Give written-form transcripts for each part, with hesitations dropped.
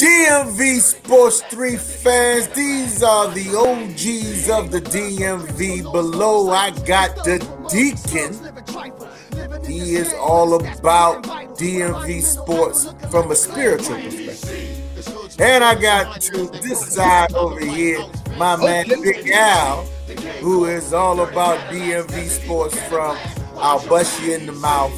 DMV Sports 3 fans, these are the OGs of the DMV. Below, I got the Deacon. He is all about DMV sports from a spiritual perspective. And I got to this side over here, my man Big Al, who is all about DMV sports from I'll bust you in the mouth.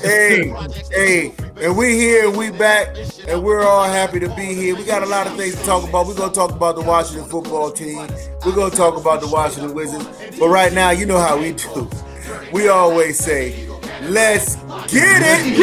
Hey, and we here, we back, and we're all happy to be here. We got a lot of things to talk about. We're going to talk about the Washington football team. We're going to talk about the Washington Wizards. But right now, you know how we do. We always say, let's get it.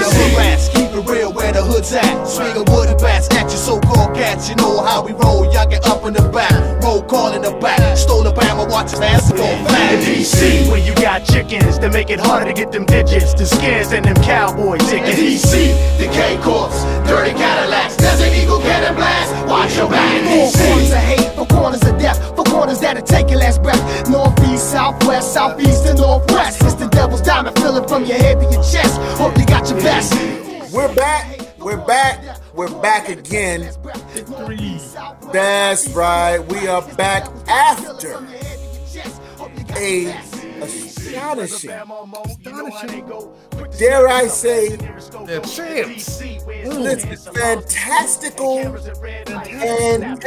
Keep it real where the hood's at. Swing a wooden bats at your so-called cats. You know how we roll. Y'all get up in the back. Roll call in the back. Stole the Bama, watch basketball flat. DC, where you got chickens that make it harder to get them digits. The skins and them cowboy tickets. DC, the K-Corps, dirty Cadillacs. Desert Eagle cannon blast. Watch your back. Four corners of hate, four corners of death. Four corners that'll take your last breath. Northeast, southwest, southeast, and northwest. It's the devil's diamond. Feel it from your head to your chest. Hope you got your best. We're back. We're back again. That's right. We are back after a astonishing, dare I say, listen, fantastical, and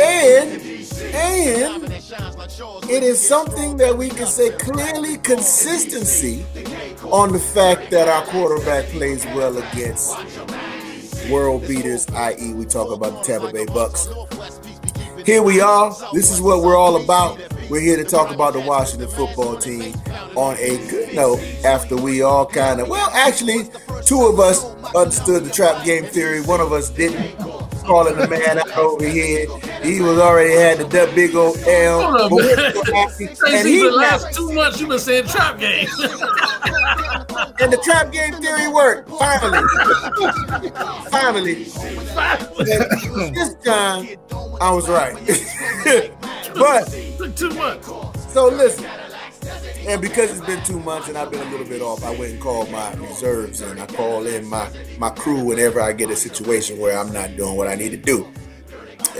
it is something that we can say clearly consistency on the fact that our quarterback plays well against world beaters, i.e. we talk about the Tampa Bay Bucks. Here we are. This is what we're all about. We're here to talk about the Washington football team on a good note after we all kind of, well, actually, two of us understood the trap game theory. One of us didn't. Calling the man out over here. He was already had the big old L. And he the last 2 months you've been saying trap game. And the trap game theory worked. Finally. This time I was right. But took 2 months. So listen. And because it's been 2 months and I've been a little bit off, I went and called my reserves and I call in my crew whenever I get a situation where I'm not doing what I need to do.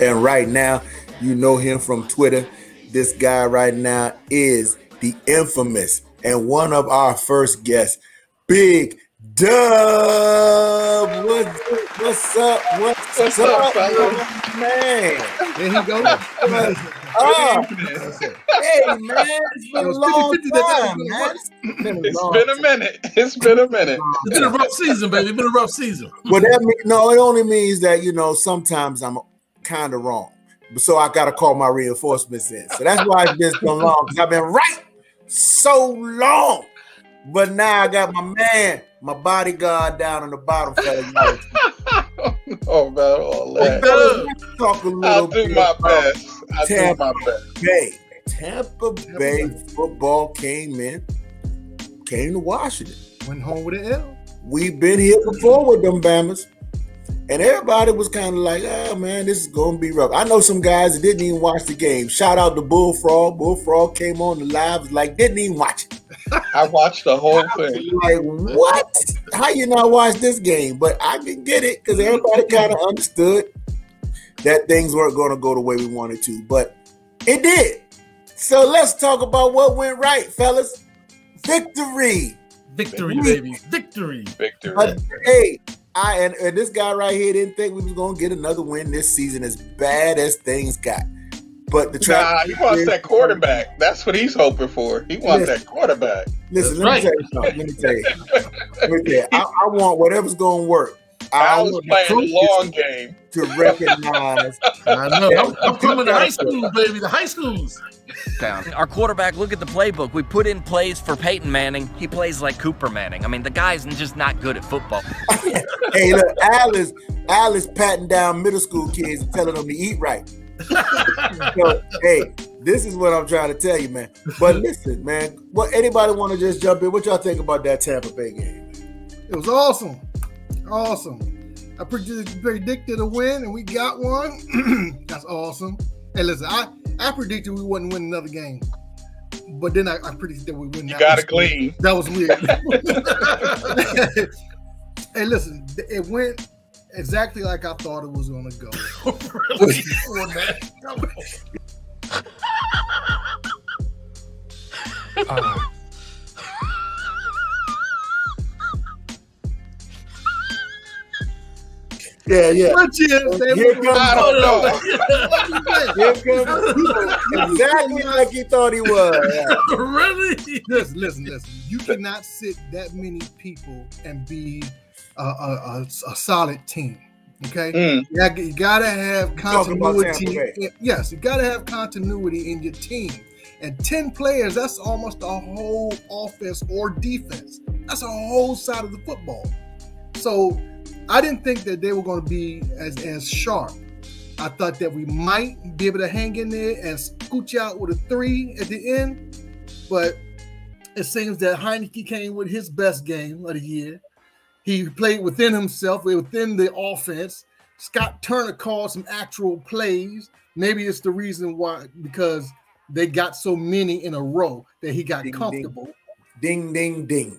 And right now, you know him from Twitter. This guy right now is the infamous and one of our first guests, Big Dub. What's up? What's up, man? There he goes. Hey, man, it's been a long time, man. It's been a minute. It's been a rough season, baby. It's been a rough season. Well, it only means that, sometimes I'm kind of wrong. So I got to call my reinforcements in. So that's why it's been so long, because I've been right so long. But now I got my man, my bodyguard down on the bottom, fella. Oh, about all that. Let's talk a little bit about Tampa Bay. Tampa Bay football came to Washington. Went home with an L. We've been here before with them Bammers. And everybody was kind of like, oh, man, this is going to be rough. I know some guys that didn't even watch the game. Shout out to Bullfrog. Bullfrog came on the live, was like, didn't even watch it. I watched the whole thing. Like, what? How you not watch this game? But I can get it because everybody kind of understood that things weren't going to go the way we wanted to. But it did. So let's talk about what went right, fellas. Victory. Victory, baby. Victory. Hey, and this guy right here didn't think we was going to get another win this season as bad as things got. But the he wants that quarterback. That's what he's hoping for. He wants that quarterback. Listen, let me tell you. I want whatever's going to work. I was playing a long game to recognize. I know. I'm coming to high school, baby. The high schools. Our quarterback, look at the playbook. We put in plays for Peyton Manning. He plays like Cooper Manning. I mean, the guy's just not good at football. Hey, look, Al is patting down middle school kids and telling them to eat right. So, hey, this is what I'm trying to tell you, man. But listen, man, anybody want to just jump in? What y'all think about that Tampa Bay game? It was awesome. I predicted a win, and we got one. That's awesome. Hey, listen, I predicted we wouldn't win another game, but then I predicted that we wouldn't. You got to clean. That was weird. Hey, listen, it went exactly like I thought it was going to go. Yeah. Here comes exactly like he thought he was. Really? Listen. You cannot sit that many people and be a solid team. Okay, you gotta have continuity. Yes, you gotta have continuity in your team. And 10 players, that's almost a whole offense or defense. That's a whole side of the football. So I didn't think that they were going to be as sharp. I thought that we might be able to hang in there and scooch out with a 3 at the end. But it seems that Heineke came with his best game of the year. He played within himself, within the offense. Scott Turner called some actual plays. Maybe it's the reason why, because they got so many in a row that he got comfortable. Ding, ding, ding.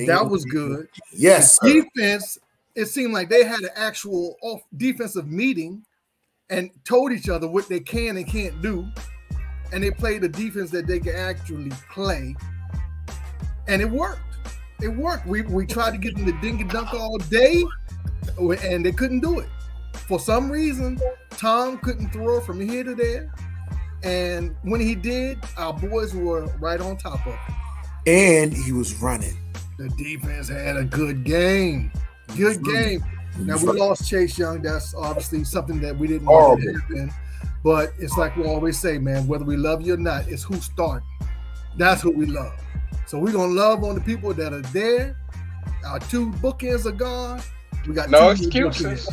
That was good. Yes. Defense, it seemed like they had an actual defensive meeting and told each other what they can and can't do. And they played a defense that they could actually play. And it worked. It worked. We tried to get them to dink and dunk all day, and they couldn't do it. For some reason, Tom couldn't throw from here to there. And when he did, our boys were right on top of him. And he was running. The defense had a good game. Good game. Now, we lost Chase Young. That's obviously something that we didn't want to happen. But it's like we always say, man, whether we love you or not, it's who's starting. That's who we love. So we're going to love on the people that are there. Our 2 bookends are gone. We got no 2 excuses.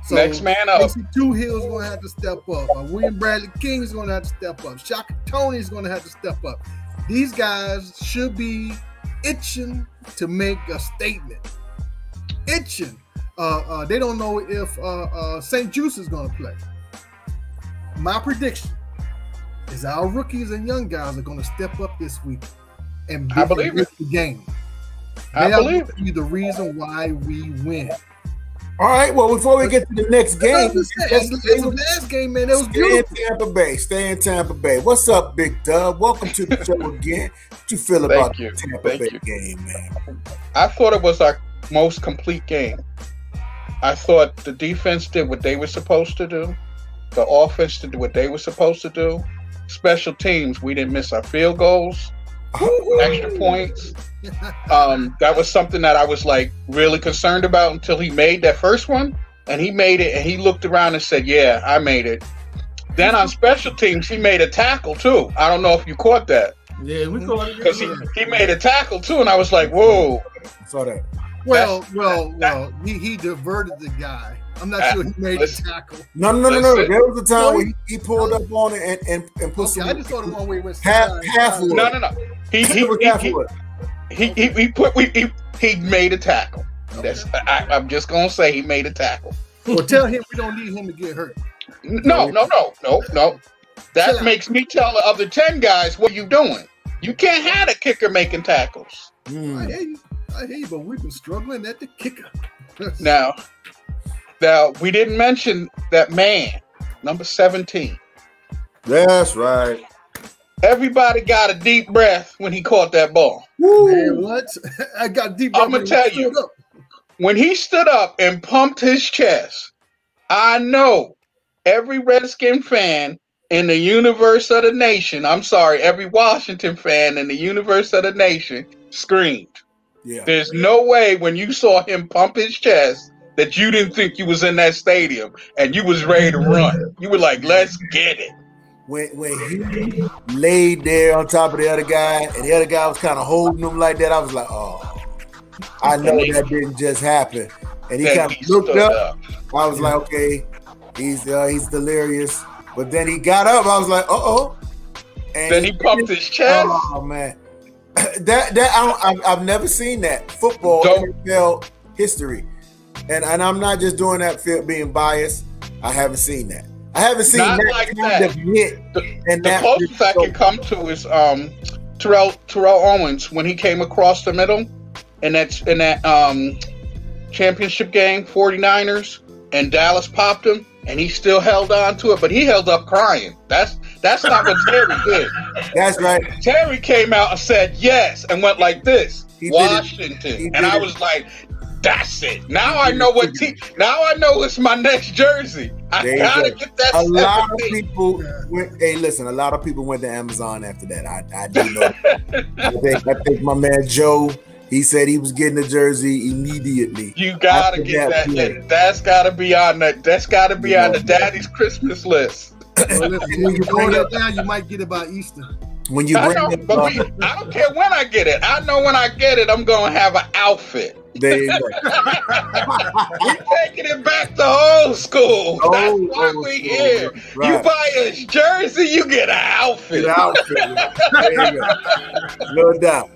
So next man up. Two Hill's going to have to step up. William Bradley King is going to have to step up. Shaka Tony is going to have to step up. These guys should be itching to make a statement. Itching. They don't know if St. Juice is going to play. My prediction is our rookies and young guys are going to step up this week and believe the game. I believe it. The reason why we win. All right. Well, before we get to the next game, the last game, man, it was beautiful. Stay in Tampa Bay. What's up, Big Dub? Welcome to the show again. What you feel about the Tampa Bay game, man? I thought it was our most complete game. I thought the defense did what they were supposed to do. The offense did what they were supposed to do. Special teams, we didn't miss our field goals, extra points. That was something that I was like really concerned about until he made that first one, and he made it, and he looked around and said, "Yeah, I made it." Then on special teams, he made a tackle too. I don't know if you caught that. Yeah, we caught it because he made a tackle too, and I was like, "Whoa!" I saw that. Well, he diverted the guy. I'm not sure he made a tackle. No. There was a time where he pulled up on it and put some. I just saw the one where he went half. No. He made a tackle. I'm just gonna say he made a tackle. Well, tell him we don't need him to get hurt. No. That makes me tell the other 10 guys, what are you doing? You can't have a kicker making tackles. I hear you, but we've been struggling at the kicker. Now, we didn't mention that man, number 17. That's right. Everybody got a deep breath when he caught that ball. Woo. Man, what? I got deep breath. I'm going to tell you, when he stood up and pumped his chest, I know every Redskin fan in the universe of the nation, every Washington fan in the universe of the nation screamed. Yeah. There's no way when you saw him pump his chest that you didn't think you was in that stadium and you was ready to run. You were like, let's get it. When he laid there on top of the other guy and the other guy was kind of holding him like that, I was like, oh, I know that didn't just happen. And he kind of looked up. I was like, okay, he's delirious. But then he got up. I was like, uh-oh. And then he pumped his chest. Oh, man. I've never seen that football NFL history, and I'm not just doing that being biased. I haven't seen that. I haven't seen not that like kind that. of hit. The closest I can come to is Terrell Owens when he came across the middle, and that championship game, 49ers, and Dallas popped him, and he still held on to it, but he held up crying. That's not what Terry did. That's right. Terry came out and said yes and went like this, Washington. And I was like, that's it. Now I know now I know it's my next jersey. I gotta get that. A lot of people went, hey, listen, a lot of people went to Amazon after that. I do know. I think my man Joe, he said he was getting the jersey immediately. You gotta get that. That's gotta be on that. That's gotta be on the daddy's Christmas list. Well, listen, when you bring it down, you might get it by Easter. When you bring it, I don't care when I get it. I know when I get it, I'm gonna have an outfit. There you go. We're taking it back to old school. That's why we here. Right. You buy a jersey, you get an outfit. There you go. No doubt.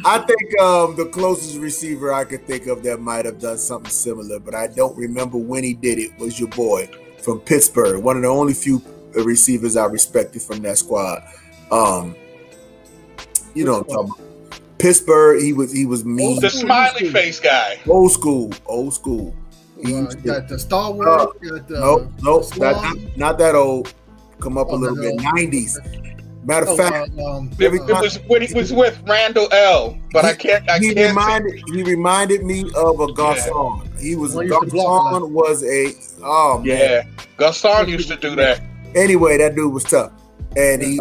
I think the closest receiver I could think of that might have done something similar, but I don't remember when he did it, was your boy from Pittsburgh. One of the only few receivers I respected from that squad. You know what I'm talking about. Pittsburgh, he was mean. The smiley face guy. Old school. Got the Star Wars. Nope, not that old. Come up a little bit. 90s. Matter of fact, it was when he was with Randall L. But he reminded me of a Garcon. He was Garcon was a man. Garcon used to do that. Anyway, that dude was tough. And he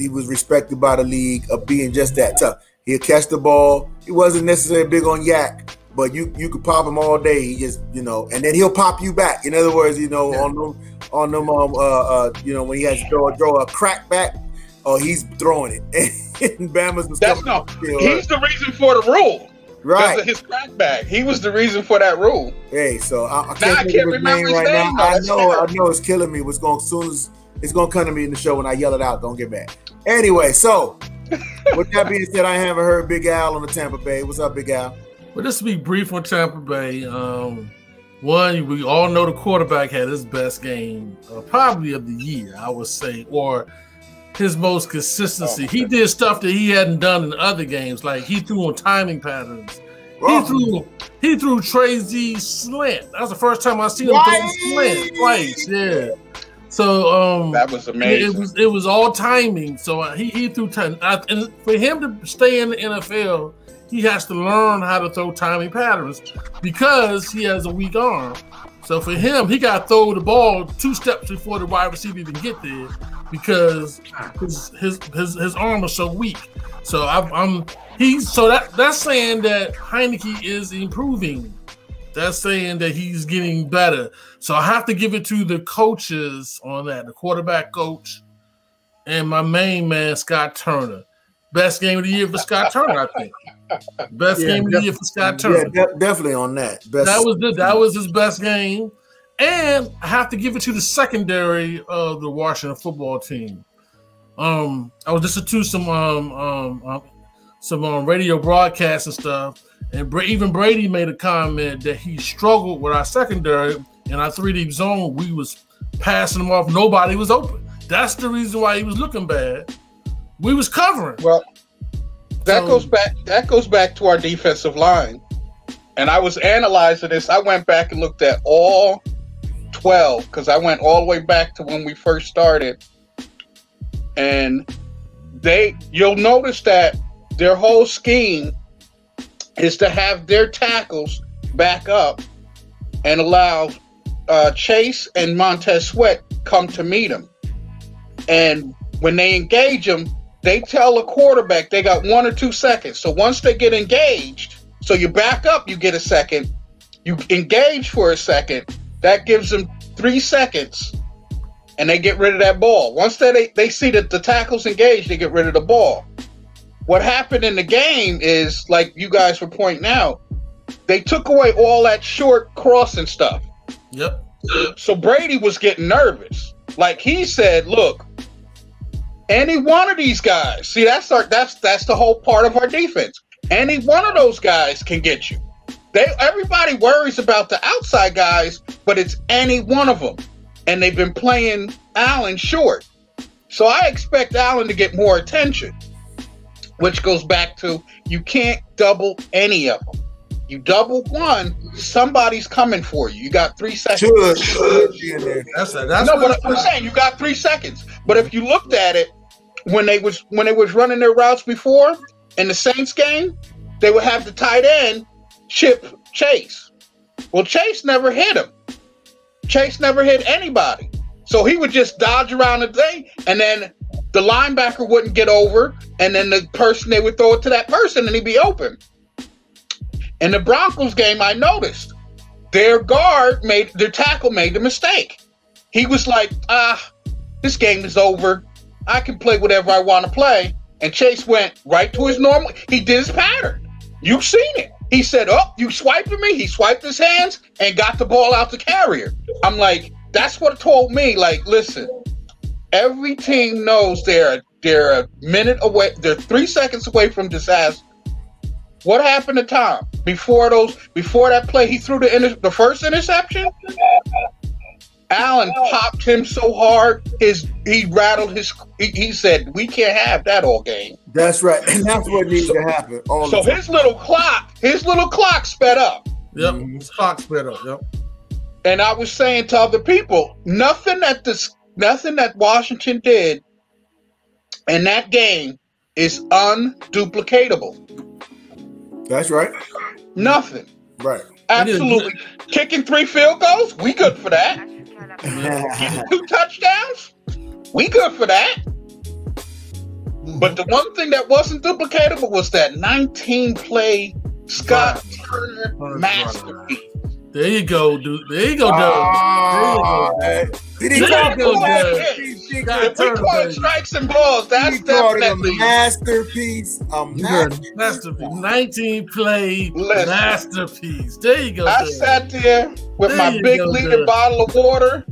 was respected by the league of being just that tough. He'd catch the ball. He wasn't necessarily big on yak, but you could pop him all day. He just, and then he'll pop you back. In other words, on them when he has to throw a crack back, he's throwing it. And Bama's was he's the reason for the rule. Right. Because of his crack back. He was the reason for that rule. Hey, so I can't think of his name right now. I know it's killing me. It's going to come to me in the show when I yell it out. Don't get mad. Anyway, so with that being said, I haven't heard Big Al on the Tampa Bay. What's up, Big Al? Well, just to be brief on Tampa Bay, one, we all know the quarterback had his best game probably of the year, I would say, or his most consistency. He did stuff that he hadn't done in other games, like he threw on timing patterns. He threw Trazy slant. That was the first time I seen him throw slant twice. Yeah. So that was amazing. It was all timing. So he threw time. And for him to stay in the NFL, he has to learn how to throw timing patterns because he has a weak arm. So for him, he got to throw the ball 2 steps before the wide receiver even get there because his arm is so weak. So that's saying that Heineke is improving. That's saying that he's getting better. So I have to give it to the coaches on that, the quarterback coach and my main man, Scott Turner. Best game of the year for Scott Turner, I think. Best game of the year for Scott Turner. Yeah, definitely on that. That was his best game. And I have to give it to the secondary of the Washington football team. I was listening to some radio broadcasts and stuff, and even Brady made a comment that he struggled with our secondary. In our 3-deep zone, we was passing them off. Nobody was open. That's the reason why he was looking bad. We was covering. Well, that goes back to our defensive line. And I was analyzing this. I went back and looked at all 12 because I went all the way back to when we first started. And you'll notice that their whole scheme is to have their tackles back up and allow Chase and Montez Sweat come to meet them. And when they engage them, they tell the quarterback they got 1 or 2 seconds. So once they get engaged, so you back up, you get a second. You engage for a second. That gives them 3 seconds, and they get rid of that ball. Once they see that the tackle's engaged, they get rid of the ball. What happened in the game is, like you guys were pointing out, they took away all that short crossing stuff. Yep. So Brady was getting nervous. Like he said, look, any one of these guys, see, that's the whole part of our defense. Any one of those guys can get you. Everybody worries about the outside guys, but it's any one of them. And they've been playing Allen short. So I expect Allen to get more attention, which goes back to you can't double any of them. You double one, somebody's coming for you. You got 3 seconds. That's no, but I'm saying you got 3 seconds. But if you looked at it, when they was running their routes before in the Saints game, they would have the tight end chip Chase. Well, Chase never hit him. Chase never hit anybody. So he would just dodge around the thing, and then the linebacker wouldn't get over, and then the person, they would throw it to that person, and he'd be open. In the Broncos game, I noticed their tackle made the mistake. He was like, this game is over. I can play whatever I want to play. And Chase went right to his normal. He did his pattern. You've seen it. He said, oh, you swiping me? He swiped his hands and got the ball out the carrier. I'm like, that's what it told me. Like, listen, every team knows they're a minute away. They're 3 seconds away from disaster. What happened to Tom? Before that play, he threw the first interception. Allen popped him so hard, he rattled his. He said, "We can't have that all game." That's right, and that's what needs to happen. So his little clock sped up. Yep, his clock sped up. Yep. And I was saying to other people, nothing that Washington did in that game is unduplicatable. That's right. Nothing. Right. Absolutely. Kicking 3 field goals, we good for that. Getting 2 touchdowns, we good for that. But the one thing that wasn't duplicatable was that 19-play Scott Turner masterpiece. There you go, dude. There you go, Doug. There you go. Did he talk about If we call it strikes and balls, that's definitely a masterpiece. Masterpiece. 19-play masterpiece. There you go. I sat there with my big liter bottle of water,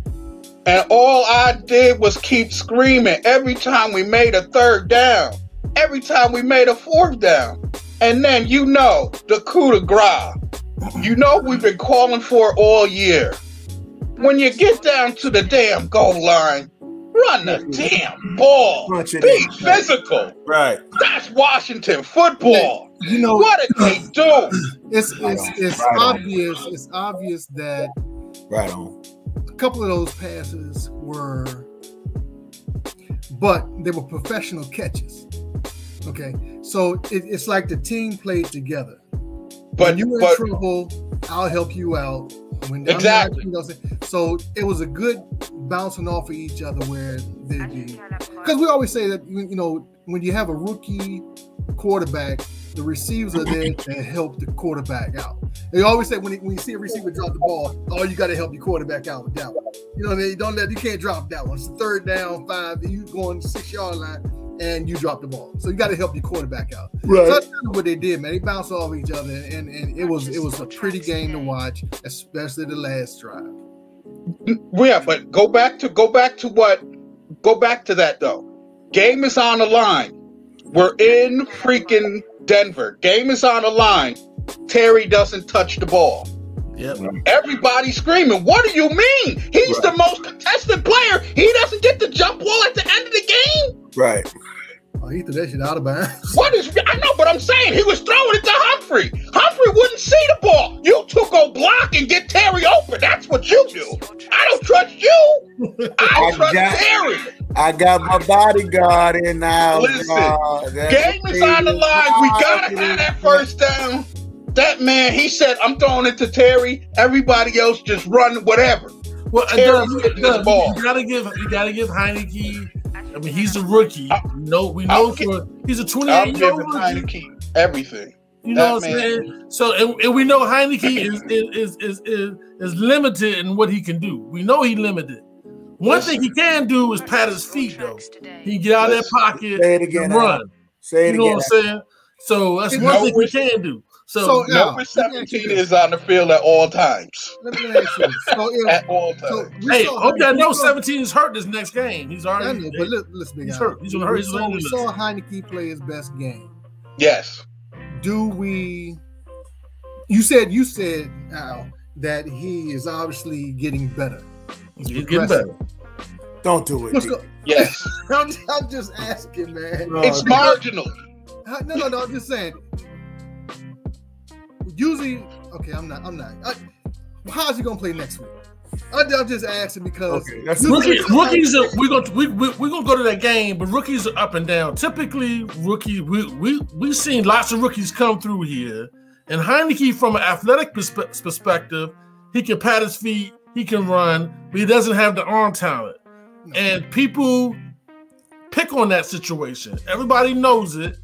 and all I did was keep screaming every time we made a 3rd down, every time we made a 4th down. And then, the coup de grace. We've been calling for all year. When you get down to the damn goal line, run the damn ball. Be physical. Right. That's Washington football. What did they do? It's obvious. It's obvious that right on. A couple of those passes but they were professional catches. Okay, so it's like the team played together. When you're in trouble, I'll help you out. Exactly. So it was a good bouncing off of each other where they'd be. Because we always say that, when you have a rookie quarterback, the receivers are there to help the quarterback out. They always say when you see a receiver drop the ball, you got to help your quarterback out with that one. You can't drop that one. It's a 3rd down, 5, you go on the 6-yard line. And you drop the ball, so you got to help your quarterback out. Right. So that's kind of what they did, man. They bounced off each other, and it was a pretty game to watch, especially the last drive. Yeah, but go back to that though. Game is on the line. We're in freaking Denver. Game is on the line. Terry doesn't touch the ball. Yep. Everybody's screaming. What do you mean? He's the most contested player. He doesn't get the jump ball at the end of the game. Right. Oh, he threw that shit out of bounds. I know, but I'm saying he was throwing it to Humphrey. Humphrey wouldn't see the ball. You two go block and get Terry open. That's what you do. I don't trust you. I trust Terry. I got my bodyguard in now. Listen, game is on the line. We gotta have that 1st down. That man, he said, I'm throwing it to Terry. Everybody else just run whatever. Well, Terry's getting the ball. You gotta give Heineke. I mean, he's a rookie. He's a 28-year-old rookie. Heineke everything. You know what I'm saying? So, and we know Heineke is limited in what he can do. We know he's limited. One thing he can do is pat his feet, though. He can get out of that pocket and run. Say it again. You know what I'm saying? So that's one thing he can do. So number 17 is on the field at all times. Let me ask you. At all times. I know 17 is hurt this next game. He's already. I know, but listen, he's hurt. He's hurt. We saw Heineke play his best game. Yes. Do we? You said Al, that he is obviously getting better. He's getting better. Don't do it. Yes. I'm just asking, man. It's marginal. No. I'm just saying. Using usually okay. I'm not. How's he gonna play next week? I'm just asking because rookies. We're gonna go to that game, but rookies are up and down. Typically, we've seen lots of rookies come through here, and Heineke, from an athletic perspective, he can pat his feet, he can run, but he doesn't have the arm talent, and people pick on that situation. Everybody knows it.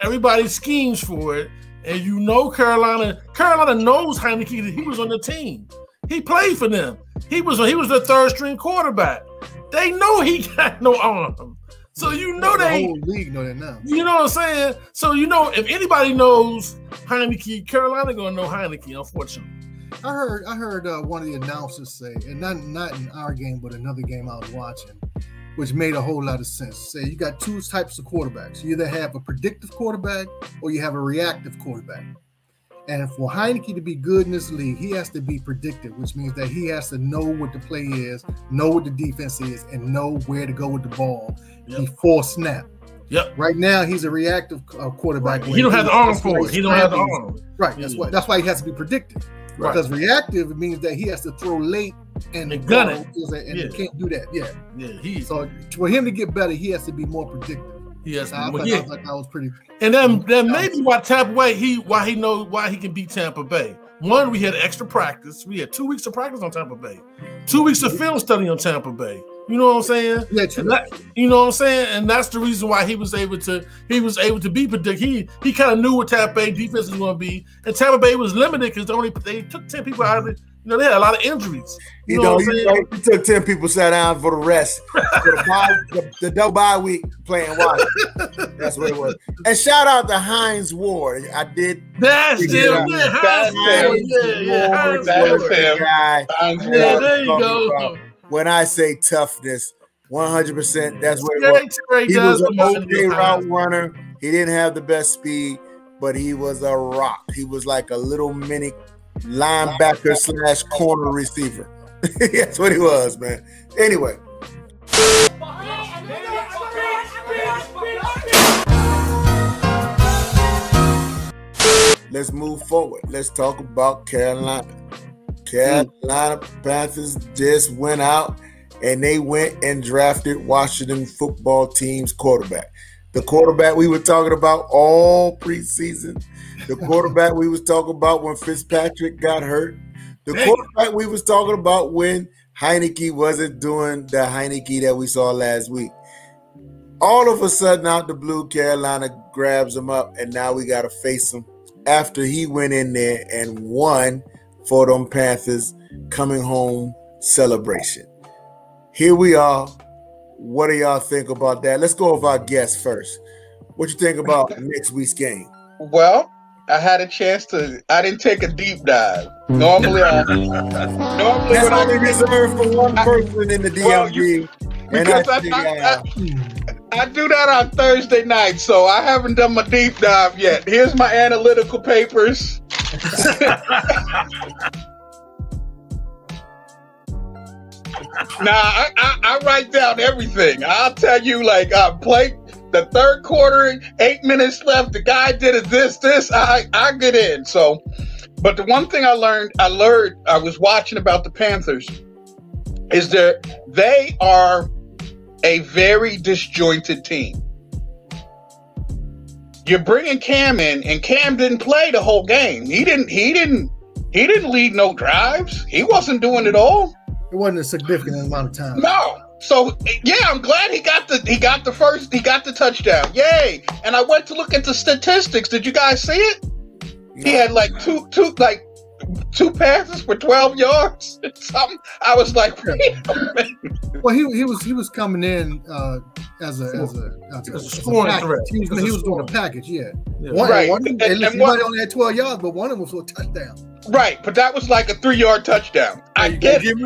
Everybody schemes for it, and you know Carolina knows Heineke, that he was on the team. He played for them. He was the third string quarterback. They know he got no arm. So you know the whole league know that now. You know what I'm saying? So you know if anybody knows Heineke, Carolina gonna know Heineke, unfortunately. I heard one of the announcers say, and not in our game, but another game I was watching, which made a whole lot of sense. Say you got two types of quarterbacks. You either have a predictive quarterback or you have a reactive quarterback. And for Heineke to be good in this league, he has to be predictive, which means that he has to know what the play is, know what the defense is, and know where to go with the ball before snap. Yep. Right now, he's a reactive quarterback. Right. He don't have the arm for it. He don't have the arm. Right. That's why he has to be predictive. Right. Because reactive means that he has to throw late and gun it, and he can't do that. Yeah. So for him to get better, he has to be more predictive. Yes, I thought that was pretty. And then maybe why Tampa Bay why he can beat Tampa Bay. One, we had extra practice. We had 2 weeks of practice on Tampa Bay, 2 weeks of film study on Tampa Bay. You know what I'm saying? Yeah, true. You know what I'm saying? And that's the reason why he was able to be predictive. He kind of knew what Tampa Bay defense was going to be, and Tampa Bay was limited because they took 10 people out of it. You know, they had a lot of injuries. You know what I'm saying? He took 10 people, sat down for the rest. For the double bye week playing Washington. That's what it was. And shout out to Hines Ward. I did. That's him. Hines Ward. That's him. Guy. Yeah, there you go. When I say toughness, 100%, that's what it was. He was an okay route runner. He didn't have the best speed, but he was a rock. He was like a little mini linebacker / corner receiver. That's what he was, man. Anyway. Let's move forward. Let's talk about Carolina. Carolina Panthers just went out and they went and drafted Washington football team's quarterback. The quarterback we were talking about all preseason. The quarterback we was talking about when Fitzpatrick got hurt. The quarterback we was talking about when Heineke wasn't doing the Heineke that we saw last week. All of a sudden, out the blue, Carolina grabs him up, and now we got to face him after he went in there and won for them Panthers coming home celebration. Here we are. What do y'all think about that? Let's go with our guests first. What you think about next week's game? Well, I had a chance to. I didn't take a deep dive. Normally that's only reserved for one person in the DMV. I do that on Thursday night, so I haven't done my deep dive yet. Here's my analytical papers. I write down everything. I'll tell you, like, I played the third quarter, 8 minutes left. The guy did it, this. I get in. So, but the one thing I learned, I was watching about the Panthers, is that they are a very disjointed team. You're bringing Cam in, and Cam didn't play the whole game. He didn't lead no drives. He wasn't doing it all. It wasn't a significant amount of time. No. So yeah, I'm glad he got the touchdown. Yay! And I went to look at the statistics. Did you guys see it? Yeah. He had like two passes for 12 yards. Something. I was like, wait a minute. Well, he was coming in as a scoring threat. He was doing a package, yeah. Right. He might only had 12 yards, but one of them was for a touchdown. Right, but that was like a 3-yard touchdown. I get it.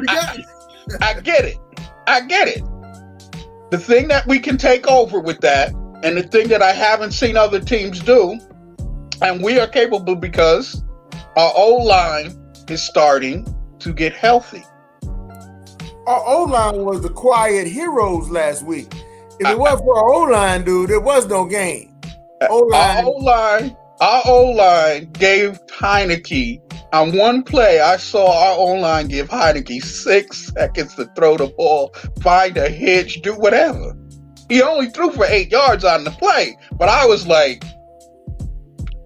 I get it. The thing that we can take over with that, and the thing that I haven't seen other teams do, and we are capable because our O-line is starting to get healthy. Our O-line was the quiet heroes last week. If it wasn't for our O-line, dude, there was no game. Our O-line Our O-line gave Heineke, on one play, I saw our O-line give Heineke 6 seconds to throw the ball, find a hitch, do whatever. He only threw for 8 yards on the play, but I was like,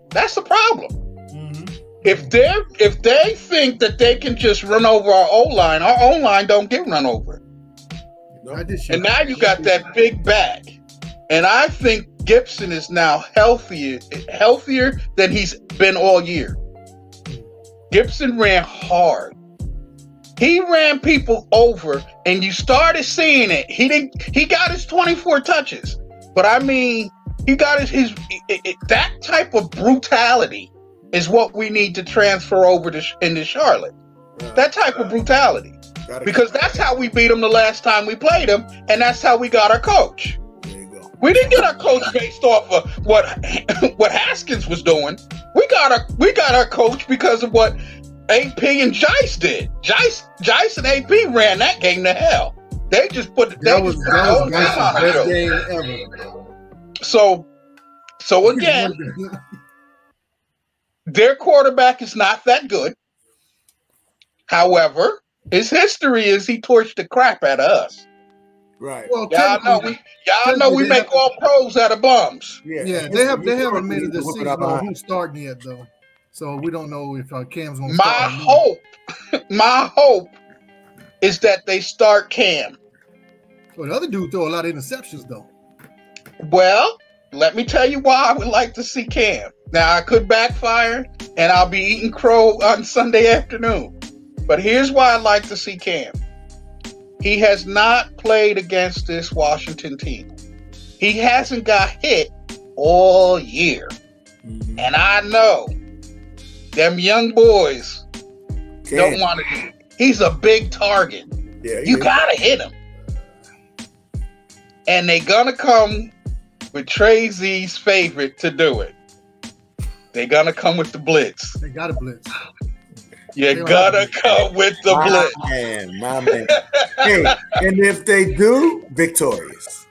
that's the problem. Mm-hmm. If they think that they can just run over our O-line don't get run over. And now you got that big back. And I think Gibson is now healthier than he's been all year. Gibson ran hard. He ran people over, and you started seeing it. He got his 24 touches, but I mean, he got his that type of brutality is what we need to transfer over into Charlotte. That type of brutality, because that's how we beat them the last time we played them, and that's how we got our coach. We didn't get our coach based off of what Haskins was doing. We got our coach because of what AP and Jice did. Jice and AP ran that game to hell. They just put that was the best game ever. So again, their quarterback is not that good. However, his history is he torched the crap out of us. Right. Well, y'all know we make all pros out of bums. Yeah, they haven't made a decision on who's starting yet, though. So we don't know if Cam's going to start. My hope is that they start Cam. Well, the other dude throw a lot of interceptions, though. Well, let me tell you why I would like to see Cam. Now, I could backfire, and I'll be eating crow on Sunday afternoon. But here's why I'd like to see Cam. He has not played against this Washington team. He hasn't got hit all year. Mm-hmm. And I know them young boys don't want to do it. He's a big target. Yeah, you got to hit him. And they're going to come with Trey Z's favorite to do it. They're going to come with the blitz. They got a blitz. You gotta come with the blitz. My man. Hey, and if they do, victorious.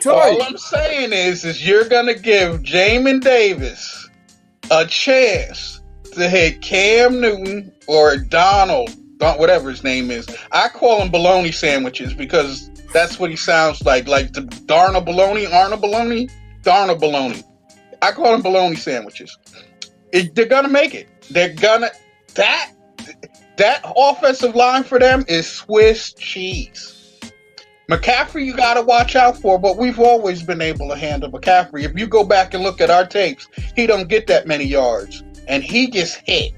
All I'm saying is you're gonna give Jamin Davis a chance to hit Cam Newton or Donald, whatever his name is. I call him bologna sandwiches because that's what he sounds like the Darnell bologna, Arnold bologna, Darnell bologna. I call him bologna sandwiches. They're gonna make it. They're gonna That offensive line for them is Swiss cheese. McCaffrey, you got to watch out for, but we've always been able to handle McCaffrey. If you go back and look at our tapes, he don't get that many yards, and he gets hit.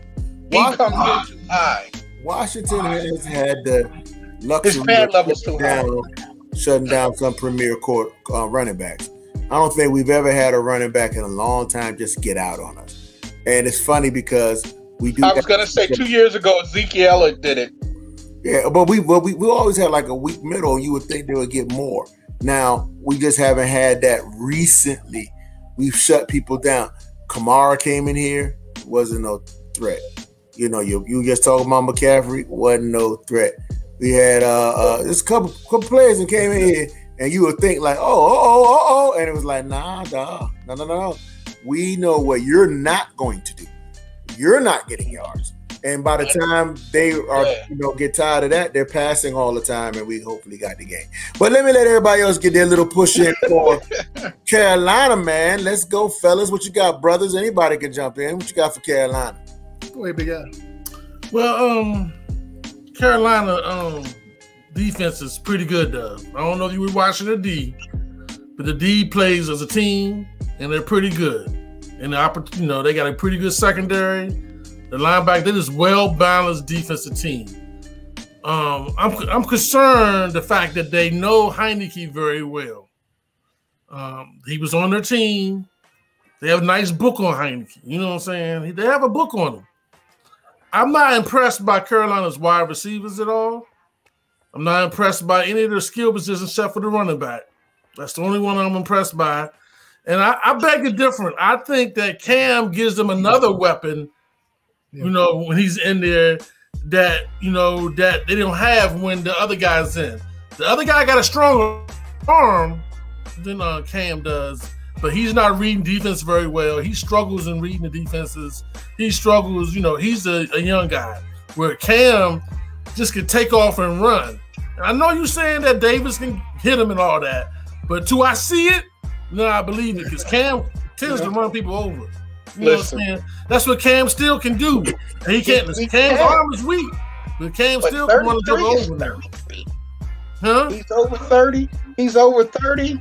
He comes in too high. Washington has had the luxury his pad level's too high. Shutting down some premier court running backs. I don't think we've ever had a running back in a long time just get out on us. And it's funny because I was going to say 2 years ago, Ezekiel did it. Yeah, but we always had like a weak middle. You would think they would get more. Now, we just haven't had that recently. We've shut people down. Kamara came in here, wasn't no threat. You know, you just talking about McCaffrey, wasn't no threat. We had this couple players that came in here, and you would think like, oh, and it was like, no. We know what you're not going to do. You're not getting yards. And by the time they are, get tired of that, they're passing all the time, and we hopefully got the game. But let me let everybody else get their little push in for Carolina, man. Let's go, fellas. What you got, brothers? Anybody can jump in. What you got for Carolina? Go ahead, big guy. Well, Carolina defense is pretty good, though. I don't know if you were watching the D, but the D plays as a team, and they're pretty good. And they got a pretty good secondary. The linebacker, they're just well-balanced defensive team. I'm concerned the fact that they know Heineke very well. He was on their team. They have a nice book on Heineke. You know what I'm saying? They have a book on him. I'm not impressed by Carolina's wide receivers at all. I'm not impressed by any of their skill positions except for the running back. That's the only one I'm impressed by. And I beg to differ. I think that Cam gives them another weapon, when he's in there that they don't have when the other guy's in. The other guy got a stronger arm than Cam does. but he's not reading defense very well. He struggles in reading the defenses. He struggles, he's a young guy. Where Cam just can take off and run. And I know you're saying that Davis can hit him and all that, but till I see it, no, I believe it, because Cam tends to run people over. You know what I'm saying? That's what Cam still can do. And he can't. Cam's arm is weak, but Cam still can run people over now. Huh? He's over 30. He's over 30.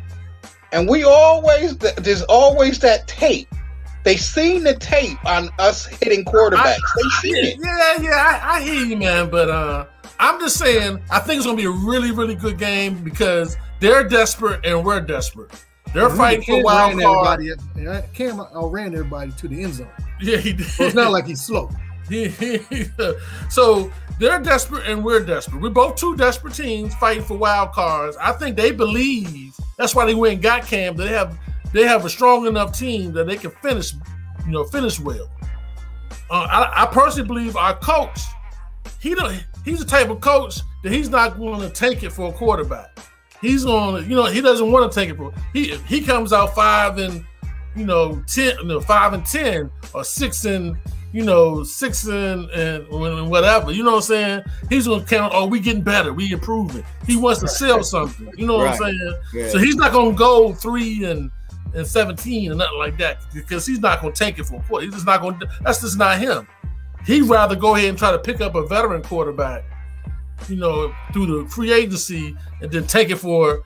And there's always that tape. They seen the tape on us hitting quarterbacks. They seen it. Yeah, I hear you, man. But I'm just saying, I think it's going to be a really, really good game because they're desperate and we're desperate. They're fighting for wild card. Cam ran everybody to the end zone. Yeah, he did. So it's not like he's slow. So they're desperate and we're desperate. We're both two desperate teams fighting for wild cards. I think they believe that's why they went and got Cam. They have a strong enough team that they can finish well. I personally believe our coach, he's the type of coach that he's not going to take it for a quarterback. He's going to, he doesn't want to take it for. He comes out 5-10, 5-10 or 6 and whatever. You know what I'm saying? He's going to count. Oh, we getting better. We improving. He wants to sell something. You know what I'm saying? Yeah. So he's not going to go 3-17 and nothing like that because he's not going to take it for a quarter. He's just not going to. That's just not him. He'd rather go ahead and try to pick up a veteran quarterback, through the free agency and then take it for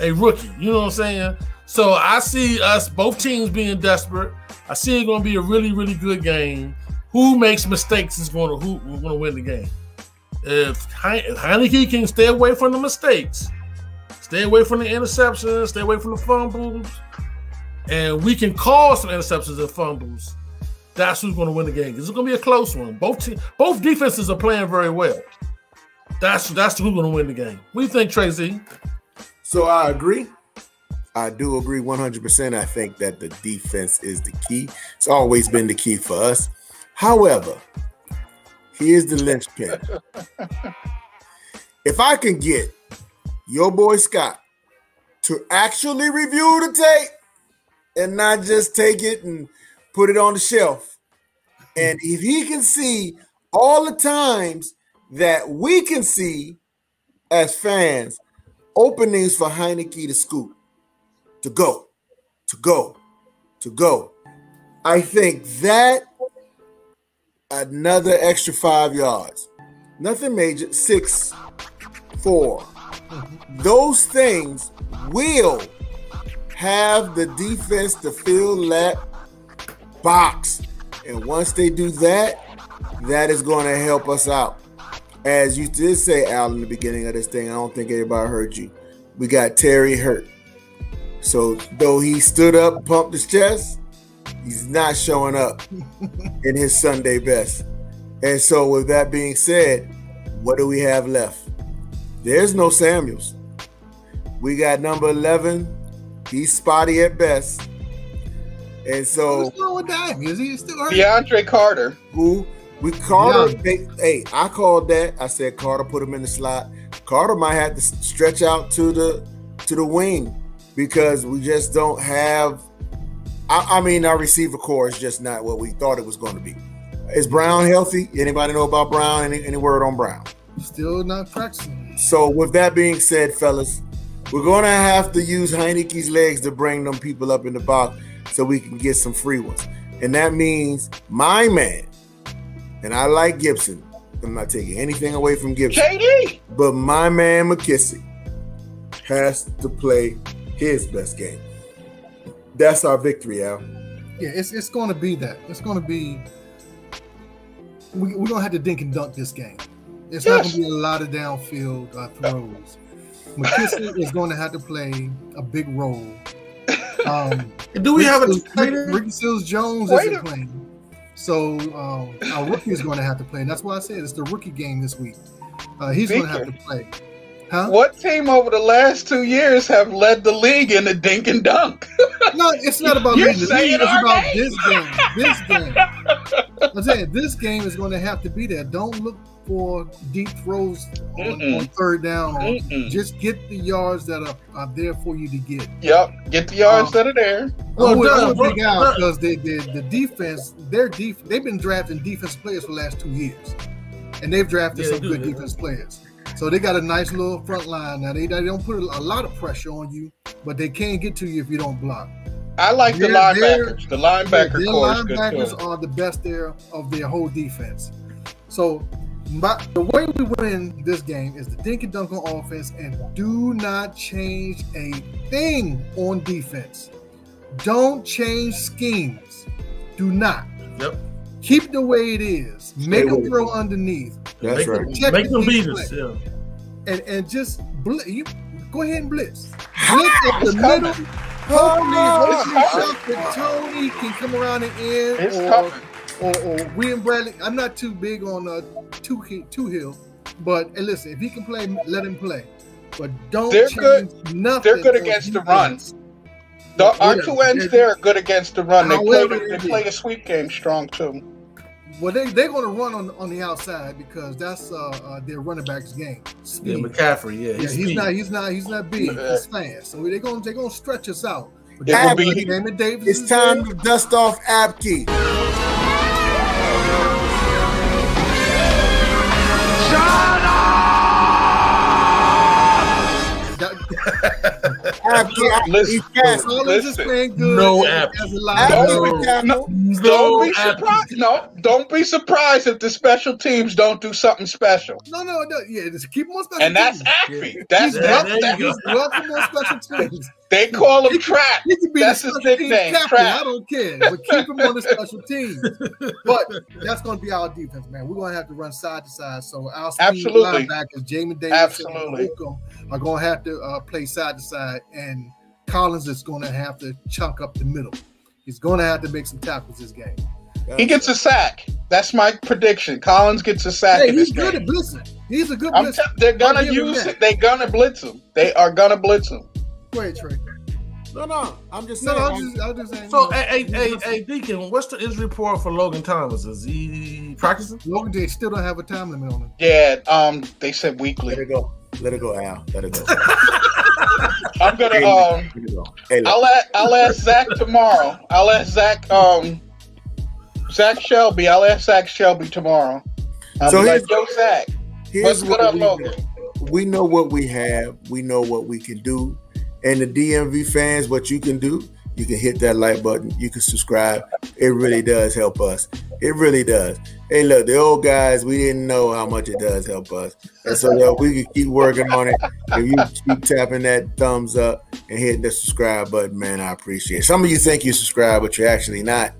a rookie. You know what I'm saying? So I see us, both teams being desperate. I see it going to be a really, really good game. Who makes mistakes is going to win the game. If Heineke can stay away from the mistakes, stay away from the interceptions, stay away from the fumbles, and we can cause some interceptions and fumbles, that's who's going to win the game. It's going to be a close one. Both defenses are playing very well. That's who's going to win the game. What do you think, Tracy? So I agree. I do agree 100%. I think that the defense is the key. It's always been the key for us. However, here's the linchpin. If I can get your boy Scott to actually review the tape and not just take it and put it on the shelf, and if he can see all the times that we can see as fans openings for Heineke to scoop, to go, I think that another extra 5 yards, nothing major, 6, 4. Those things will have the defense to fill that box. And once they do that, that is going to help us out. As you did say, Al, in the beginning of this thing, I don't think anybody heard you. We got Terry hurt. So though he stood up, pumped his chest, he's not showing up in his Sunday best. And so with that being said, what do we have left? There's no Samuels. We got number 11. He's spotty at best. And so what's wrong with that? Is he still hurt? DeAndre Carter. Carter, I called that. I said Carter, put him in the slot. Carter might have to stretch out to the wing because we just don't have. I mean, our receiver core is just not what we thought it was going to be. Is Brown healthy? Anybody know about Brown? Any word on Brown? Still not practicing. So with that being said, fellas, we're going to have to use Heineke's legs to bring them people up in the box so we can get some free ones. And that means my man, and I like Gibson. I'm not taking anything away from Gibson. KD. But my man McKissick has to play his best game. That's our victory, Al. Yeah, it's going to be that. It's going to be we're going to have to dink and dunk this game. It's not going to be a lot of downfield throws. McKissick is going to have to play a big role. Do we have a Ricky Seals-Jones isn't playing. So our rookie is going to have to play. And that's why I said it's the rookie game this week. He's going to have to play. What team over the last 2 years have led the league in the dink and dunk? No, it's not about You're leading the league. saying It's our about name. this game. I'm saying this game is going to have to be there. Don't look for deep throws on third down. Or just get the yards that are there for you to get. Yep, get the yards that are there. I'm a big out because the defense, they've been drafting defensive players for the last 2 years, and they've drafted some good defense players. So they got a nice little front line. Now they don't put a lot of pressure on you, but they can't get to you if you don't block. I like the linebackers. The linebacker core is good too. Linebackers are the best there of their whole defense. So the way we win this game is the dink and dunk on offense, and do not change a thing on defense. Don't change schemes. Do not. Yep. Keep the way it is. Make them throw underneath. That's right. Make them beat us. Yeah. And just go ahead and blitz. Blitz at the middle. Hopefully Tony can come around the end, or William Bradley. I'm not too big on two hill, but hey, listen, if he can play, let him play. But don't change nothing. They're good against the run. Our two ends there are good against the run. They play the sweep game strong too. Well, they're going to run on the outside because that's their running back's game. Speed. Yeah, McCaffrey. Yeah, he's not big. He's fast. So they're going to stretch us out. It's time to dust off Apke. Listen. Don't be surprised if the special teams don't do something special. No. Yeah, just keep them on special teams. And that's Acme. That's welcome on special teams. They call him Trap. That's his nickname, Trap. I don't care, but keep him on the special teams. But that's going to be our defense, man. We're going to have to run side to side. So our speed linebackers, Jamin Davis and Holcomb, are going to have to play side to side, and Collins is going to have to chunk up the middle. He's going to have to make some tackles this game. He gets a sack. That's my prediction. Collins gets a sack in this game. He's good at blitzing. He's a good blitzer. They're going to use it. They're going to blitz him. They are going to blitz him. Go ahead, Trey. No. I'm just saying. I'm just saying. So, hey, Deacon, what's the injury report for Logan Thomas? Is he practicing? Logan, they still don't have a time limit on him. Yeah, they said weekly. Let it go, Al. Let it go. I'm gonna I'll ask Zach tomorrow. I'll ask Zach Shelby. I'll ask Zach Shelby tomorrow. Zach, what's good up, Logan? We know what we have. We know what we can do. And the DMV fans, what you can do, you can hit that like button. You can subscribe. It really does help us. It really does. Hey, look, the old guys, we didn't know how much it does help us. And so we can keep working on it. If you keep tapping that thumbs up and hitting the subscribe button, man, I appreciate it. Some of you think you subscribe, but you're actually not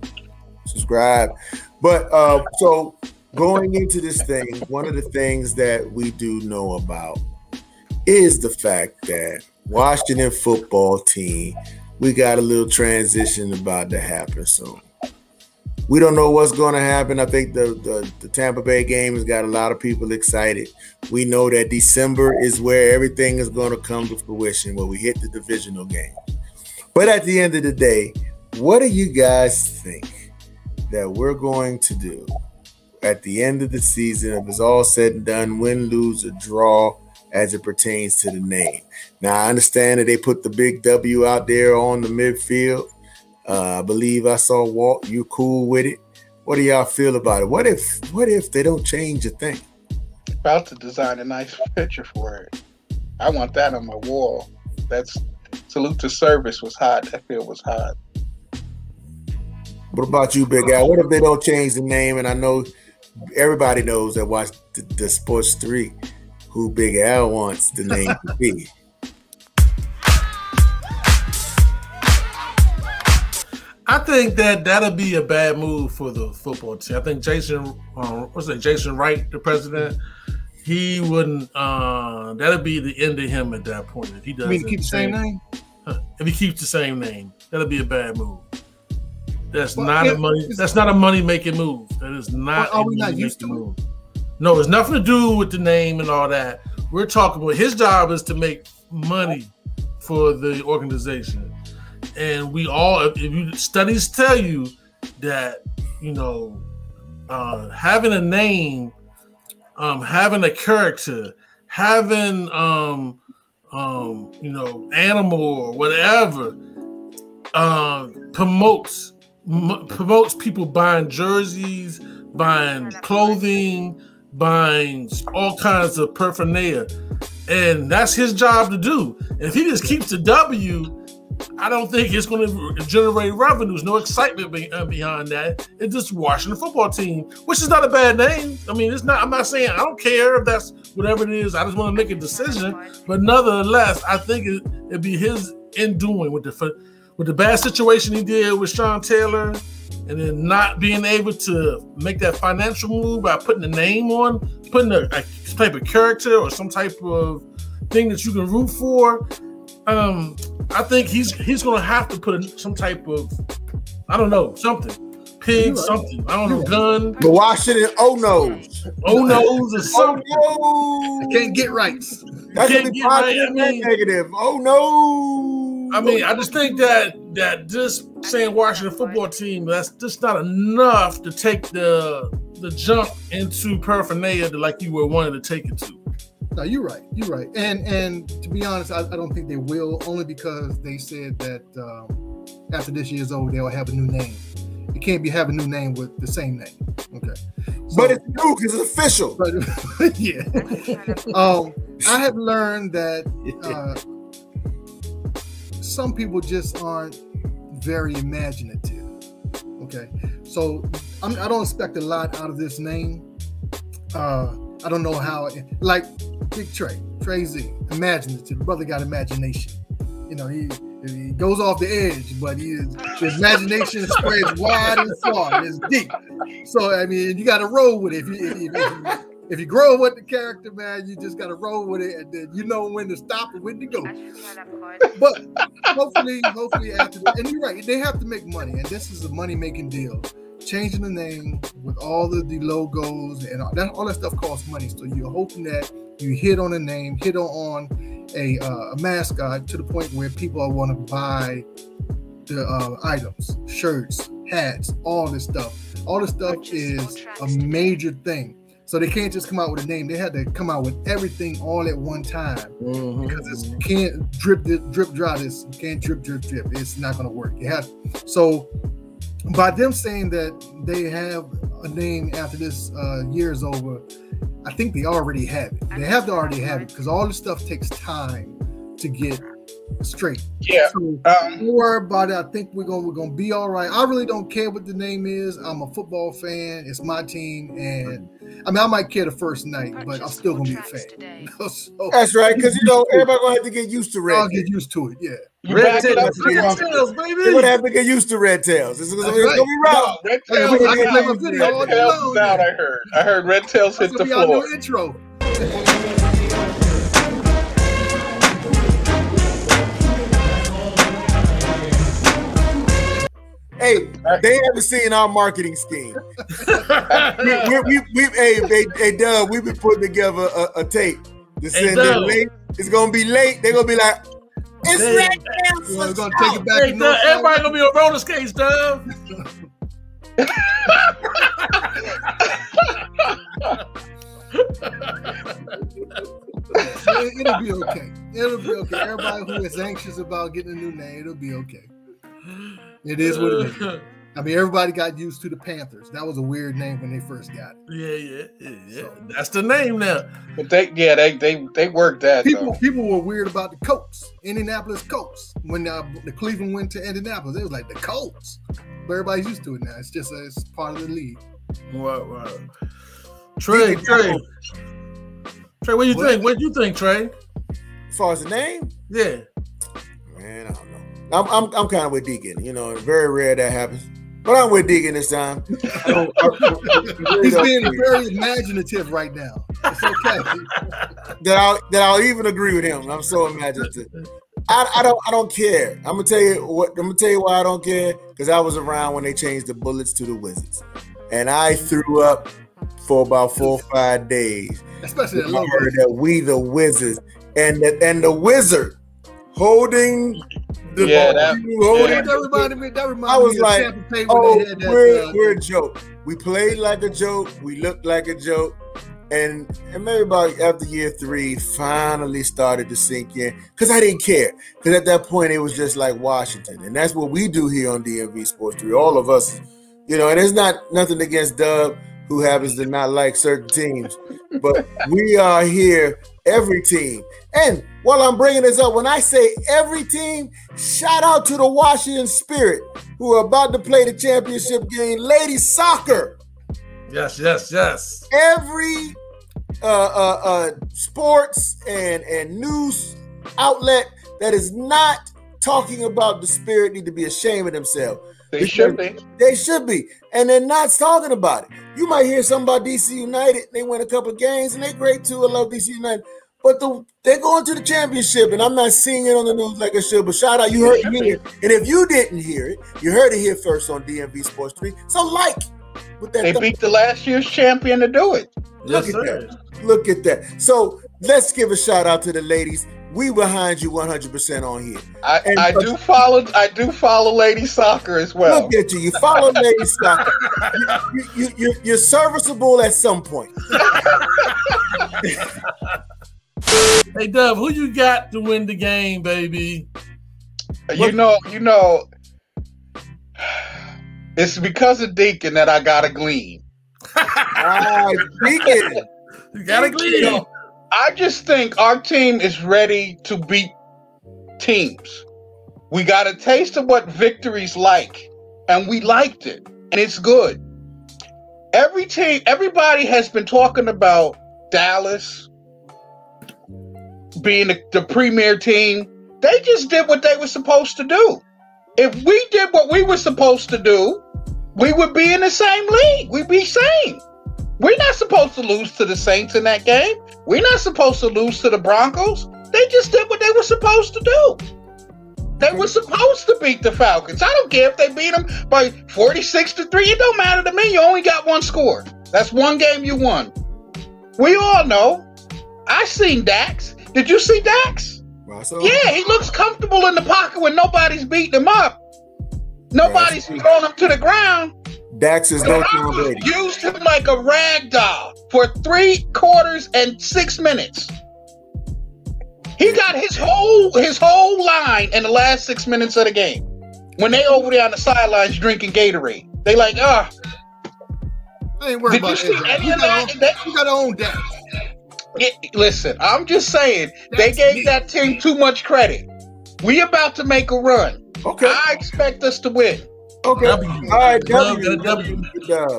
subscribed. But so going into this thing, one of the things that we do know about is the fact that Washington football team, we got a little transition about to happen soon. We don't know what's going to happen. I think the Tampa Bay game has got a lot of people excited. We know that December is where everything is going to come to fruition, where we hit the divisional game. But at the end of the day, what do you guys think that we're going to do at the end of the season, if it's all said and done, win, lose, or draw, as it pertains to the name? Now, I understand that they put the big W out there on the midfield. I believe I saw Walt. You cool with it? What do y'all feel about it? What if they don't change a thing? About to design a nice picture for it. I want that on my wall. That's salute to service was hot. That field was hot. What about you, Big Al? What if they don't change the name? And I know everybody knows that watch the Sports 3 who Big Al wants the name to be. I think that'll be a bad move for the football team. I think Jason Wright, the president, he wouldn't. That'll be the end of him at that point. If he doesn't, you mean to keep the same name? If he keeps the same name, that'll be a bad move. That's not a money making move. That is not. Are we not used to move? No, it's nothing to do with the name and all that. We're talking about his job is to make money for the organization. And we all, if you studies tell you that, having a name, having a character, having animal or whatever, promotes people buying jerseys, buying clothing, buying all kinds of paraphernalia, and that's his job to do. And if he just keeps the W, I don't think it's going to generate revenues. No excitement behind that. It's just Washington football team, which is not a bad name. I mean, it's not. I'm not saying I don't care if that's whatever it is. I just want to make a decision. But nonetheless, I think it'd be his in doing with the bad situation he did with Sean Taylor, and then not being able to make that financial move by putting a name on, putting a type of character or some type of thing that you can root for. I think he's going to have to put some type of, I don't know, something. Pig, something. I don't know, gun. The Washington O-Nose. O-Nose or something. Oh, no. Can't get rights. That's going to be positive and negative. Oh, no. I mean, I just think that just saying Washington football team, that's just not enough to take the jump into paraphernalia like you were wanting to take it to. No, you're right. You're right. And to be honest, I don't think they will, only because they said that after this year's over, they'll have a new name. You can't have a new name with the same name. Okay. So, but it's new because it's official. But, yeah. I have learned that some people just aren't very imaginative. Okay. So I don't expect a lot out of this name. I don't know how, like Big Trey Z, imaginative. The brother got imagination. He goes off the edge, but his imagination spreads wide and far. And it's deep. So, I mean, you got to roll with it. If you grow with the character, man, you just got to roll with it, and then you know when to stop and when to go. But hopefully after that, and you're right, they have to make money, and this is a money-making deal. Changing the name with all of the logos and all that stuff costs money. So you're hoping that you hit on a name, hit on a mascot to the point where people want to buy the items, shirts, hats, all this stuff. All this stuff is a major thing. So they can't just come out with a name. They had to come out with everything all at one time because it can't drip, dry. This can't drip. It's not going to work. It has so. By them saying that they have a name after this year is over, I think they already have it. They have to already have it because all this stuff takes time to get straight. Yeah. So don't worry about it. I think we're gonna be all right. I really don't care what the name is. I'm a football fan. It's my team, and I mean I might care the first night, but I'm still gonna be a fan. So, that's right, because everybody gonna have to get used to red. I'll get used to it. Yeah. Red tails, baby. They're gonna have to get used to red tails. It's gonna be rough. Red tails is out. I heard red tails hit the floor. Intro. Hey, they haven't seen our marketing scheme. Hey, Doug, we've been putting together a tape. Late. It's gonna be late. They're gonna be like, it's red tails. We're gonna take it back. Hey, Doug, everybody gonna be on roller skates, Doug. It'll be okay. It'll be okay. Everybody who is anxious about getting a new name, it'll be okay. It is what it is. I mean, everybody got used to the Panthers. That was a weird name when they first got it. Yeah. So, that's the name now. But they worked that. People were weird about the Colts, Indianapolis Colts. When the Cleveland went to Indianapolis, it was like the Colts. But everybody's used to it now. It's just it's part of the league. Wow. Trey, what do you think? What do you think, Trey? As far as the name? Yeah. Man, I don't know. I'm kind of with Deacon. Very rare that happens. But I'm with Deacon this time. He's being very imaginative right now. It's okay. That I'll even agree with him. I'm so imaginative. I don't care. I'm gonna tell you why I don't care. Because I was around when they changed the Bullets to the Wizards, and I threw up for about 4 or 5 days. Especially that I logo. heard that we the Wizards and the Wizard holding the That reminded me. That reminded I was me like, of Tampa Bay when oh, they had that. we're a joke. We played like a joke. We looked like a joke. And maybe about after year 3, finally started to sink in. Because I didn't care. Because at that point, it was just like Washington. And that's what we do here on DMV Sports 3. All of us, you know, and it's nothing against Dub, who happens to not like certain teams. But we are here, every team. And while I'm bringing this up, when I say every team, shout out to the Washington Spirit, who are about to play the championship game, ladies soccer. Yes, yes, yes. Every sports and news outlet that is not talking about the Spirit need to be ashamed of themselves. They should be. They should be. And they're not talking about it. You might hear something about DC United. They win a couple of games, and they're great too. I love DC United. But they're going to the championship, and I'm not seeing it on the news like I should. But shout out, you heard it here. And if you didn't hear it, you heard it here first on DMV Sports 3. So with that. They beat the last year's champion to do it. Yes, Look at sir. that. Look at that. So let's give a shout out to the ladies. We behind you 100% on here. I do follow lady soccer as well. Look at you. You follow lady soccer. You're serviceable at some point. Hey, Dub, who you got to win the game, baby? You know, it's because of Deacon that I got a glean. Deacon. You got to glean. I just think our team is ready to beat teams. We got a taste of what victory's like, and we liked it, and it's good. Everybody has been talking about Dallas being the premier team. They just did what they were supposed to do. If we did what we were supposed to do, we would be in the same league. We'd be same. We're not supposed to lose to the Saints in that game. We're not supposed to lose to the Broncos. They just did what they were supposed to do. They were supposed to beat the Falcons. I don't care if they beat them by 46-3. It don't matter to me. You only got one score. That's one game you won. We all know. I seen Dax. Did you see Dax? Yeah, he looks comfortable in the pocket when nobody's beating him up. Nobody's throwing him to the ground. Dax is no Tom Brady. Used him like a rag doll for 3 quarters and 6 minutes. He got his whole line in the last 6 minutes of the game. When they over there on the sidelines drinking Gatorade, they like, I ain't worried about you see any of that? You got to own Dax. Listen, I'm just saying they gave that team too much credit. We about to make a run. Okay. I expect us to win. Okay. W. All right, W.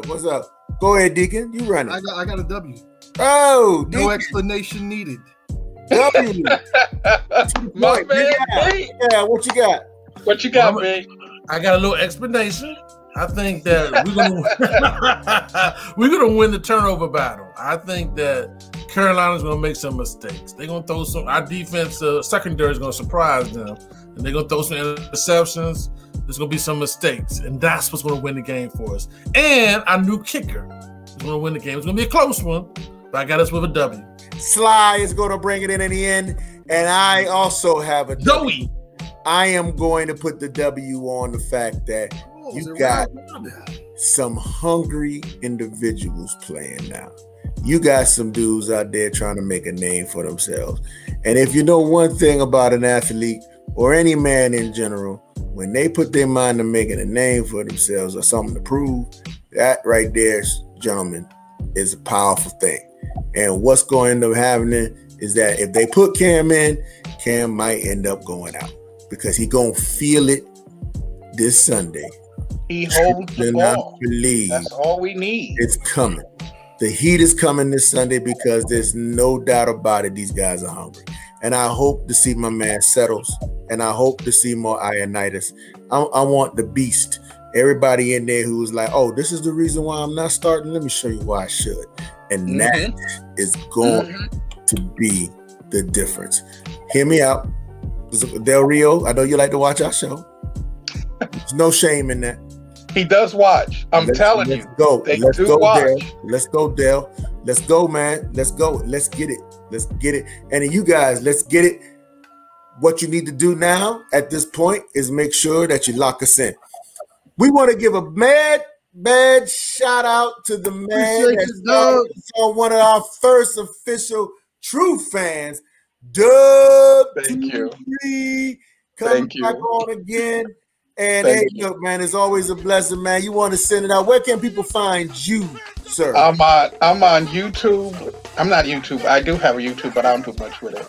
What's up? Go ahead, Deacon. You run it. I got a W. Oh, no explanation needed. W. My man, yeah, what you got? What you got, man? I got a little explanation. I think that we're gonna win the turnover battle. I think that Carolina's gonna make some mistakes. They're gonna throw some. Our defense secondary is gonna surprise them, and they're gonna throw some interceptions. There's gonna be some mistakes, and that's what's gonna win the game for us. And our new kicker is gonna win the game. It's gonna be a close one, but I got us with a W. Sly is gonna bring it in the end, and I also have a W. I am going to put the W on the fact that you got some hungry individuals playing now. You got some dudes out there trying to make a name for themselves. And if you know one thing about an athlete or any man in general, when they put their mind to making a name for themselves or something to prove, that right there, gentlemen, is a powerful thing. And what's going to end up happening is that if they put Cam in, Cam might end up going out because he gonna feel it this Sunday. He holds the ball. Believe that's all we need. It's coming. The heat is coming this Sunday because there's no doubt about it. These guys are hungry. And I hope to see my man Settles. And I hope to see more Ionitis. I want the beast. Everybody in there who's like, oh, this is the reason why I'm not starting. Let me show you why I should. And that is going to be the difference. Hear me out. Del Rio, I know you like to watch our show. There's no shame in that. He does watch. I'm telling you. Go. Let's go, watch. Dale. Let's go, Dale. Let's go, man. Let's go. Let's get it. Let's get it. And you guys, let's get it. What you need to do now at this point is make sure that you lock us in. We want to give a mad shout out to the man that's on one of our first official true fans, Dub. Thank you. Coming back on again. And hey, look, man, it's always a blessing, man. You want to send it out. Where can people find you, sir? I'm on YouTube. I'm not YouTube. I do have a YouTube, but I don't do much with it.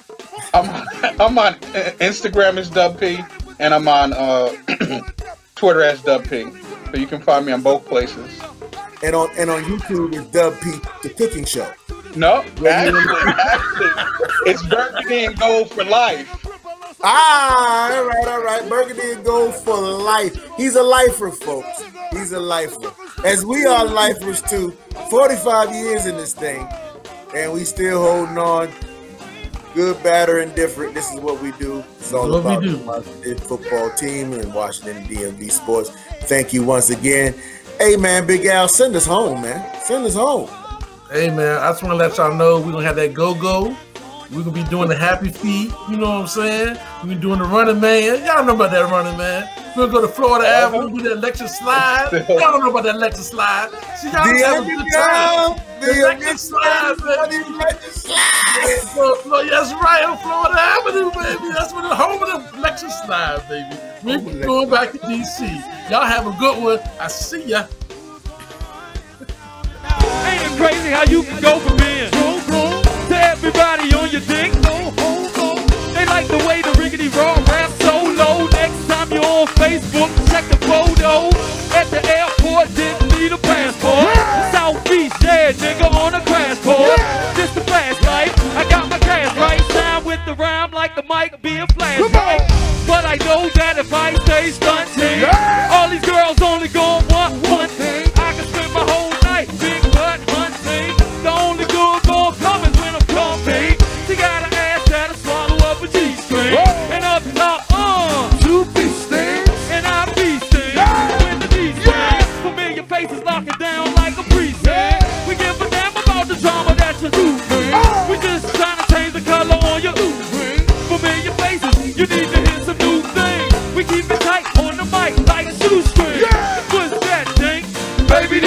I'm on Instagram as Dub P, and I'm on Twitter as Dub P. So you can find me on both places. And on YouTube is Dub P, the cooking show. No, actually, it's Burgundy and Gold for life. All right. Burgundy and Gold for life. He's a lifer, folks. He's a lifer. As we are lifers too. 45 years in this thing, and we still holding on. Good, bad, or indifferent. This is what we do. It's all about the Washington football team and Washington DMV sports. Thank you once again. Hey, man, Big Al, send us home, man. Send us home. Hey, man, I just want to let y'all know we're going to have that go-go. We're going to be doing the happy feet. You know what I'm saying? We're doing the running man. Y'all know about that running man. We're going to go to Florida Avenue, do that electric slide. Y'all don't know about that electric slide. See, y'all have a good time. The electric slide, baby. That's right, on Florida Avenue, baby. That's where the home of the electric slide, baby. We're going back to D.C. Y'all have a good one. I see ya. Ain't it crazy how you can go from being to everybody on your dick? They like the way the riggedy raw rap solo. Next time you're on Facebook, check the photo. At the airport, didn't need a passport. Southeast, yeah, nigga on a passport. This the flash life, I got my cash right. Sound with the rhyme like the mic be a flashlight. But I know that if I stay stunting, all these girls only gon' want one thing. I can spend my whole night big butt hunting. The only good gon' come is when I'm pumping. She got an ass that'll swallow up a G-string. And up top, two B-stings. And I B-stings. When the D-string, familiar faces locking down like a precinct. We give a damn about the drama that you're losing. We just trying to change the color on your oozing. Familiar faces, you need to hear some new things. We keep it tight on the mic like a shoestring. What's that thing? Baby,